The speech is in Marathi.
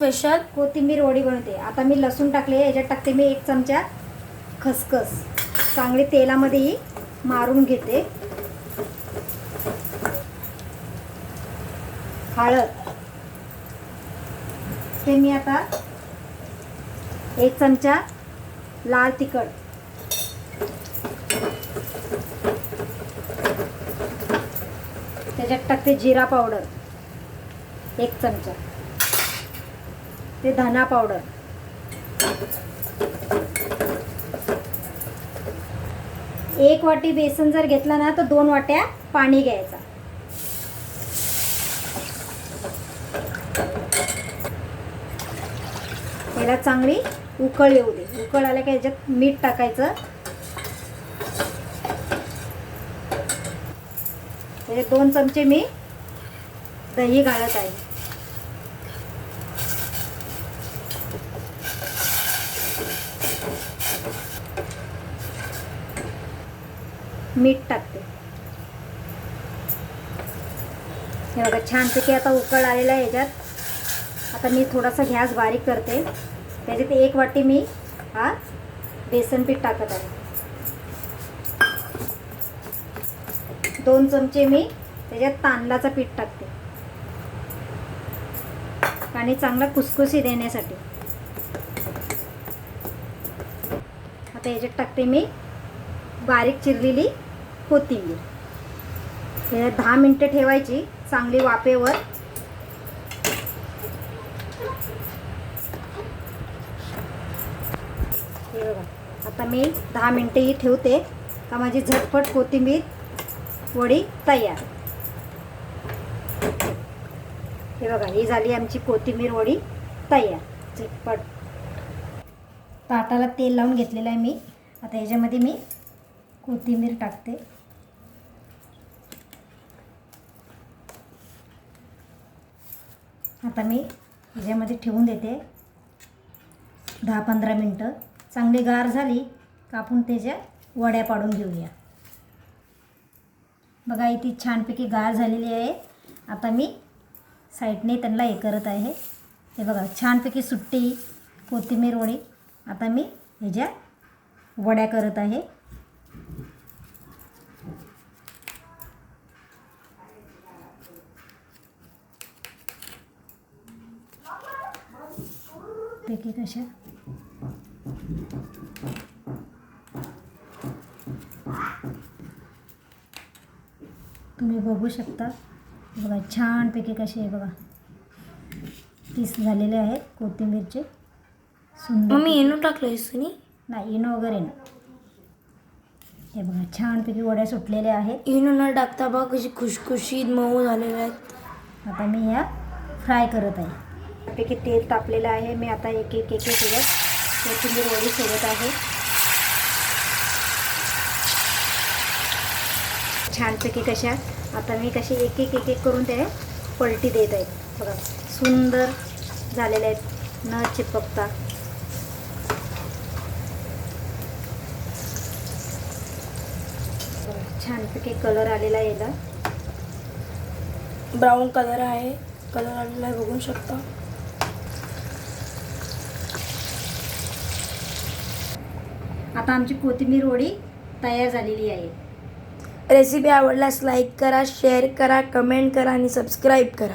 स्पेशल कोथिंबीर वडी बनवते. आता मी लसूण टाकले, याच्यात टाकते मी 1 चमचा खसखस. चांगली तेलामध्ये मारून घेते. हळद ते मी आता 1 चमचा लाल तिखट, त्याच्यात टाकते जिरा पावडर 1 चमचा, ते धना पावडर, एक वाटी बेसन जर घेतला ना तर 2 वाट्या पाणी घ्यायचा. त्याला चांगली उकळ येऊ दे. उकळ आल्या की याच्यात मीठ टाकायचं. त्याच्यात 2 चमचे मी दही घालत आहे. मीठ टाकते. हे बघा छानपैकी आता उकळ आलेला आहे. याच्यात आता मी थोडासा गॅस बारीक करते. त्याच्यात 1 वाटी मी बेसन पीठ टाकत आहे. 2 चमचे मी त्याच्यात तांदळाचं पीठ टाकते आणि चांगला कुसकुसी देण्यासाठी. आता याच्यात टाकते मी बारीक चिरलेली कोथिंबीर. हे 10 मिनिटं ठेवायची चांगली वाफेवर. हे बघा आता मी 10 मिनिटं ही ठेवते का माझी झटपट कोथिंबीर वडी तयार. हे बघा ही झाली आमची कोथिंबीर वडी तयार झटपट. ताटाला तेल लावून घेतलेलं आहे मी. आता ह्याच्यामध्ये मी कोथिंबीर टाकते. आता मी ह्याच्यामध्ये ठेवून देते 10-15 मिनटं. चांगली गार झाली का आपण त्याच्या वड्या पाडून घेऊया. बघा इथे छानपैकी गार झालेली आहे. आता मी साईडने त्यांना हे करत आहे. हे बघा छानपैकी सुट्टी कोथिंबीर वडी. आता मी ह्याच्या वड्या करत आहे. पैकी कशा तुम्ही बघू शकता. बघा छानपैकी कसे आहे बघा पीस झालेले आहेत कोथिंबीरचे. सुंदर. मम्मी इनो टाकलं सुनी नाही इनो वगैरे ना. हे बघा छानपैकी वड्या सुटलेल्या आहेत. इनो न टाकता बघ कशी खुशखुशीत मऊ झालेल्या आहेत. आता मी ह्या फ्राय करत आहे. पैकी तेल तापलेलं आहे. मी आता एक सोबत कोथिंबीर वडी सोबत आहे. छानपैकी कशा आता मी कशी एक करून ते पलटी देत आहेत. बघा सुंदर झालेले आहेत न चिपकता. छानपैकी कलर आलेला आहे. याला ब्राऊन कलर आहे. कलर आलेला आहे बघू शकता. आता आमची कोथिंबीर वडी तयार झालेली आहे. रेसिपी आवडल्यास लाईक करा, शेअर करा, कमेंट करा आणि सबस्क्राईब करा.